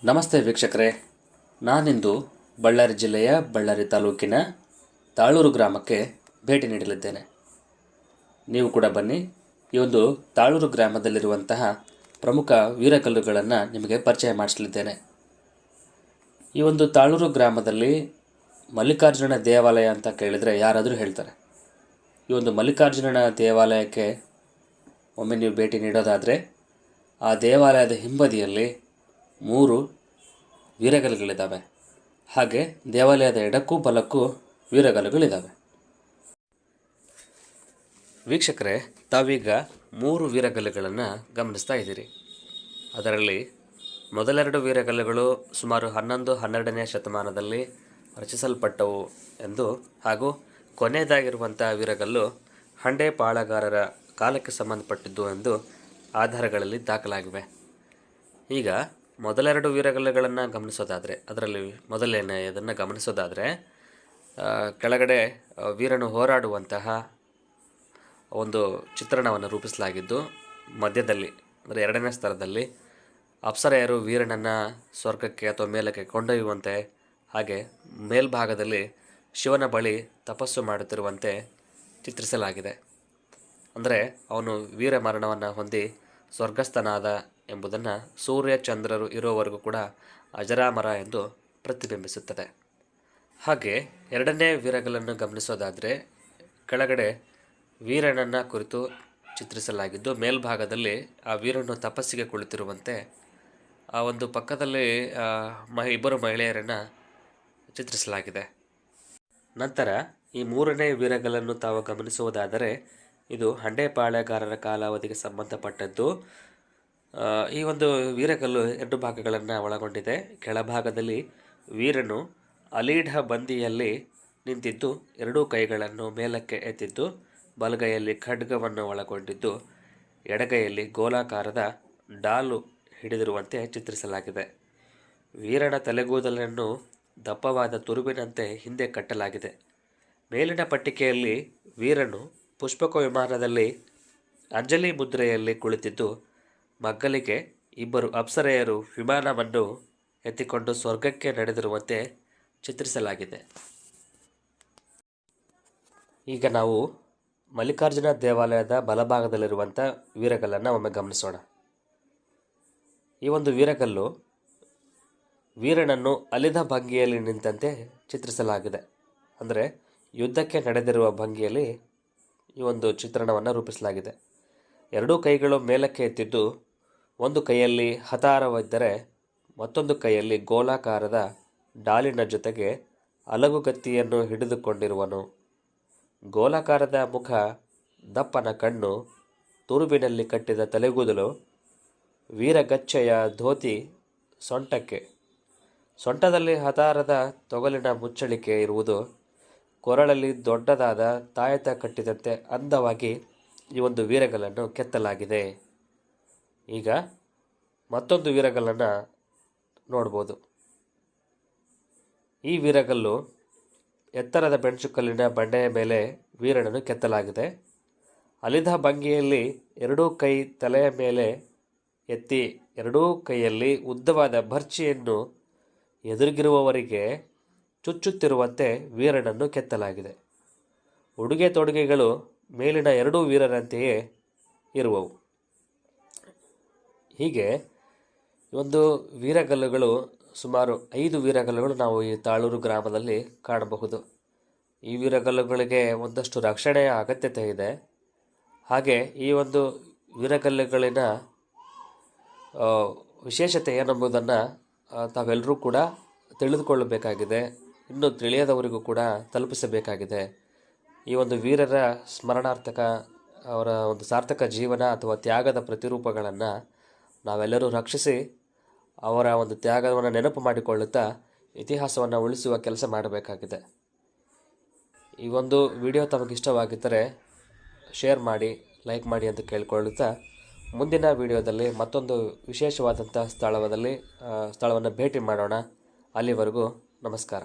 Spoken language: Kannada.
ನಮಸ್ತೆ ವೀಕ್ಷಕರೇ, ನಾನಿಂದು ಬಳ್ಳಾರಿ ಜಿಲ್ಲೆಯ ಬಳ್ಳಾರಿ ತಾಲೂಕಿನ ತಾಳೂರು ಗ್ರಾಮಕ್ಕೆ ಭೇಟಿ ನೀಡಲಿದ್ದೇನೆ. ನೀವು ಕೂಡ ಬನ್ನಿ. ಈ ಒಂದು ತಾಳೂರು ಗ್ರಾಮದಲ್ಲಿರುವಂತಹ ಪ್ರಮುಖ ವೀರಕಲ್ಲುಗಳನ್ನು ನಿಮಗೆ ಪರಿಚಯ ಮಾಡಿಸಲಿದ್ದೇನೆ. ಈ ಒಂದು ತಾಳೂರು ಗ್ರಾಮದಲ್ಲಿ ಮಲ್ಲಿಕಾರ್ಜುನ ದೇವಾಲಯ ಅಂತ ಕೇಳಿದರೆ ಯಾರಾದರೂ ಹೇಳ್ತಾರೆ. ಈ ಒಂದು ಮಲ್ಲಿಕಾರ್ಜುನನ ದೇವಾಲಯಕ್ಕೆ ಒಮ್ಮೆ ನೀವು ಭೇಟಿ ನೀಡೋದಾದರೆ ಆ ದೇವಾಲಯದ ಹಿಂಬದಿಯಲ್ಲಿ 3 ವೀರಗಲ್ಲುಗಳಿದ್ದಾವೆ. ಹಾಗೆ ದೇವಾಲಯದ ಎಡಕ್ಕೂ ಬಲಕ್ಕೂ ವೀರಗಲ್ಲುಗಳಿದ್ದಾವೆ. ವೀಕ್ಷಕರೇ, ತಾವೀಗ 3 ವೀರಗಲ್ಲುಗಳನ್ನು ಗಮನಿಸ್ತಾ ಇದ್ದೀರಿ. ಅದರಲ್ಲಿ ಮೊದಲೆರಡು ವೀರಗಲ್ಲುಗಳು ಸುಮಾರು 11-12ನೇ ಶತಮಾನದಲ್ಲಿ ರಚಿಸಲ್ಪಟ್ಟವು ಎಂದು, ಹಾಗೂ ಕೊನೆಯದಾಗಿರುವಂಥ ವೀರಗಲ್ಲು ಹಂಡೆ ಪಾಳಗಾರರ ಕಾಲಕ್ಕೆ ಸಂಬಂಧಪಟ್ಟಿದ್ದು ಎಂದು ಆಧಾರಗಳಲ್ಲಿ ದಾಖಲಾಗಿವೆ. ಈಗ ಮೊದಲೆರಡು ವೀರಗಲ್ಲುಗಳನ್ನು ಗಮನಿಸೋದಾದರೆ, ಅದರಲ್ಲಿ ಮೊದಲನೆಯದನ್ನು ಗಮನಿಸೋದಾದರೆ, ಕೆಳಗಡೆ ವೀರನು ಹೋರಾಡುವಂತಹ ಒಂದು ಚಿತ್ರಣವನ್ನು ರೂಪಿಸಲಾಗಿದ್ದು, ಮಧ್ಯದಲ್ಲಿ ಅಂದರೆ 2ನೇ ಸ್ತರದಲ್ಲಿ ಅಪ್ಸರೆಯರು ವೀರನನ್ನು ಸ್ವರ್ಗಕ್ಕೆ ಅಥವಾ ಮೇಲಕ್ಕೆ ಕೊಂಡೊಯ್ಯುವಂತೆ, ಹಾಗೆ ಮೇಲ್ಭಾಗದಲ್ಲಿ ಶಿವನ ಬಳಿ ತಪಸ್ಸು ಮಾಡುತ್ತಿರುವಂತೆ ಚಿತ್ರಿಸಲಾಗಿದೆ. ಅಂದರೆ ಅವನು ವೀರ ಮರಣವನ್ನು ಹೊಂದಿ ಸ್ವರ್ಗಸ್ಥನಾದ ಎಂಬುದನ್ನು ಸೂರ್ಯ ಚಂದ್ರರು ಇರೋವರೆಗೂ ಕೂಡ ಅಜರಾಮರ ಎಂದು ಪ್ರತಿಬಿಂಬಿಸುತ್ತದೆ. ಹಾಗೆ 2ನೇ ವೀರಗಲ್ಲನ್ನು ಗಮನಿಸೋದಾದರೆ, ಕೆಳಗಡೆ ವೀರನನ್ನು ಕುರಿತು ಚಿತ್ರಿಸಲಾಗಿದ್ದು, ಮೇಲ್ಭಾಗದಲ್ಲಿ ಆ ವೀರನು ತಪಸ್ಸಿಗೆ ಕುಳಿತಿರುವಂತೆ, ಆ ಒಂದು ಪಕ್ಕದಲ್ಲಿ ಇಬ್ಬರು ಮಹಿಳೆಯರನ್ನು ಚಿತ್ರಿಸಲಾಗಿದೆ. ನಂತರ ಈ 3ನೇ ವೀರಗಲ್ಲನ್ನು ತಾವು ಗಮನಿಸುವುದಾದರೆ, ಇದು ಹಂಡೆಪಾಳೆಗಾರರ ಕಾಲಾವಧಿಗೆ ಸಂಬಂಧಪಟ್ಟದ್ದು. ಈ ಒಂದು ವೀರಗಲ್ಲು 2 ಭಾಗಗಳನ್ನು ಒಳಗೊಂಡಿದೆ. ಕೆಳಭಾಗದಲ್ಲಿ ವೀರನು ಅಲೀಢ ಬಂದಿಯಲ್ಲಿ ನಿಂತಿದ್ದು 2 ಕೈಗಳನ್ನು ಮೇಲಕ್ಕೆ ಎತ್ತಿದ್ದು, ಬಲಗೈಯಲ್ಲಿ ಖಡ್ಗವನ್ನು ಒಳಗೊಂಡಿದ್ದು, ಎಡಗೈಯಲ್ಲಿ ಗೋಲಾಕಾರದ ಡಾಲು ಹಿಡಿದಿರುವಂತೆ ಚಿತ್ರಿಸಲಾಗಿದೆ. ವೀರನ ತಲೆಗೂದಲನ್ನು ದಪ್ಪವಾದ ತುರುಬಿನಂತೆ ಹಿಂದೆ ಕಟ್ಟಲಾಗಿದೆ. ಮೇಲಿನ ಪಟ್ಟಿಕೆಯಲ್ಲಿ ವೀರನು ಪುಷ್ಪಕ ವಿಮಾನದಲ್ಲಿ ಅಂಜಲಿ ಮುದ್ರೆಯಲ್ಲಿ ಕುಳಿತಿದ್ದು, ಮಗ್ಗಲಿಗೆ ಇಬ್ಬರು ಅಪ್ಸರೆಯರು ವಿಮಾನವನ್ನು ಎತ್ತಿಕೊಂಡು ಸ್ವರ್ಗಕ್ಕೆ ನಡೆದಿರುವಂತೆ ಚಿತ್ರಿಸಲಾಗಿದೆ. ಈಗ ನಾವು ಮಲ್ಲಿಕಾರ್ಜುನ ದೇವಾಲಯದ ಬಲಭಾಗದಲ್ಲಿರುವಂಥ ವೀರಗಲ್ಲನ್ನು ಒಮ್ಮೆ ಗಮನಿಸೋಣ. ಈ ಒಂದು ವೀರಗಲ್ಲು ವೀರನನ್ನು ಅಲಿದ ಭಂಗಿಯಲ್ಲಿ ನಿಂತಂತೆ ಚಿತ್ರಿಸಲಾಗಿದೆ. ಅಂದರೆ ಯುದ್ಧಕ್ಕೆ ನಡೆದಿರುವ ಭಂಗಿಯಲ್ಲಿ ಈ ಒಂದು ಚಿತ್ರಣವನ್ನು ರೂಪಿಸಲಾಗಿದೆ. 2 ಕೈಗಳು ಮೇಲಕ್ಕೆ ಎತ್ತಿದ್ದು, ಒಂದು ಕೈಯಲ್ಲಿ ಹತಾರವಿದ್ದರೆ ಮತ್ತೊಂದು ಕೈಯಲ್ಲಿ ಗೋಲಾಕಾರದ ಡಾಲಿನ ಜೊತೆಗೆ ಅಲಗುಗತ್ತಿಯನ್ನು ಹಿಡಿದುಕೊಂಡಿರುವನು. ಗೋಲಾಕಾರದ ಮುಖ, ದಪ್ಪನ ಕಣ್ಣು, ತುರುಬಿನಲ್ಲಿ ಕಟ್ಟಿದ ತಲೆಗೂದಲು, ವೀರಗಚ್ಚೆಯ ಧೋತಿ ಸೊಂಟಕ್ಕೆ, ಸೊಂಟದಲ್ಲಿ ಹತಾರದ ತೊಗಲಿನ ಮುಚ್ಚಳಿಕೆ ಇರುವುದು, ಕೊರಳಲ್ಲಿ ದೊಡ್ಡದಾದ ತಾಯತ ಕಟ್ಟಿದಂತೆ ಅಂದವಾಗಿ ಈ ಒಂದು ವೀರಗಲ್ಲನ್ನು ಕೆತ್ತಲಾಗಿದೆ. ಈಗ ಮತ್ತೊಂದು ವೀರಗಲ್ಲನ್ನು ನೋಡ್ಬೋದು. ಈ ವೀರಗಲ್ಲು ಎತ್ತರದ ಬೆಣಚುಕಲ್ಲಿನ ಬಂಡೆಯ ಮೇಲೆ ವೀರನನ್ನು ಕೆತ್ತಲಾಗಿದೆ. ಅಲಿದ ಭಂಗಿಯಲ್ಲಿ 2 ಕೈ ತಲೆಯ ಮೇಲೆ ಎತ್ತಿ 2 ಕೈಯಲ್ಲಿ ಉದ್ದವಾದ ಭರ್ಚಿಯನ್ನು ಎದುರಿಗಿರುವವರಿಗೆ ಚುಚ್ಚುತ್ತಿರುವಂತೆ ವೀರನನ್ನು ಕೆತ್ತಲಾಗಿದೆ. ಉಡುಗೆ ತೊಡುಗೆಗಳು ಮೇಲಿನ 2 ವೀರರಂತೆಯೇ ಇರುವವು. ಹೀಗೆ ಒಂದು ವೀರಗಲ್ಲುಗಳು, ಸುಮಾರು 5 ವೀರಗಲ್ಲುಗಳು ನಾವು ಈ ತಾಳೂರು ಗ್ರಾಮದಲ್ಲಿ ಕಾಣಬಹುದು. ಈ ವೀರಗಲ್ಲುಗಳಿಗೆ ಒಂದಷ್ಟು ರಕ್ಷಣೆಯ ಅಗತ್ಯತೆ ಇದೆ. ಹಾಗೆ ಈ ಒಂದು ವೀರಗಲ್ಲುಗಳಿನ ವಿಶೇಷತೆ ಏನೆಂಬುದನ್ನು ತಾವೆಲ್ಲರೂ ಕೂಡ ತಿಳಿದುಕೊಳ್ಳಬೇಕಾಗಿದೆ. ಇನ್ನೂ ತಿಳಿಯದವರಿಗೂ ಕೂಡ ತಲುಪಿಸಬೇಕಾಗಿದೆ. ಈ ಒಂದು ವೀರರ ಸ್ಮರಣಾರ್ಥಕ, ಅವರ ಒಂದು ಸಾರ್ಥಕ ಜೀವನ ಅಥವಾ ತ್ಯಾಗದ ಪ್ರತಿರೂಪಗಳನ್ನು ನಾವೆಲ್ಲರೂ ರಕ್ಷಿಸಿ ಅವರ ಒಂದು ತ್ಯಾಗವನ್ನು ನೆನಪು ಮಾಡಿಕೊಳ್ಳುತ್ತಾ ಇತಿಹಾಸವನ್ನು ಉಳಿಸುವ ಕೆಲಸ ಮಾಡಬೇಕಾಗಿದೆ. ಈ ಒಂದು ವಿಡಿಯೋ ತಮಗಿಷ್ಟವಾಗಿದ್ದರೆ ಶೇರ್ ಮಾಡಿ, ಲೈಕ್ ಮಾಡಿ ಅಂತ ಕೇಳಿಕೊಳ್ಳುತ್ತಾ, ಮುಂದಿನ ವಿಡಿಯೋದಲ್ಲಿ ಮತ್ತೊಂದು ವಿಶೇಷವಾದಂಥ ಸ್ಥಳವನ್ನು ಭೇಟಿ ಮಾಡೋಣ. ಅಲ್ಲಿವರೆಗೂ ನಮಸ್ಕಾರ.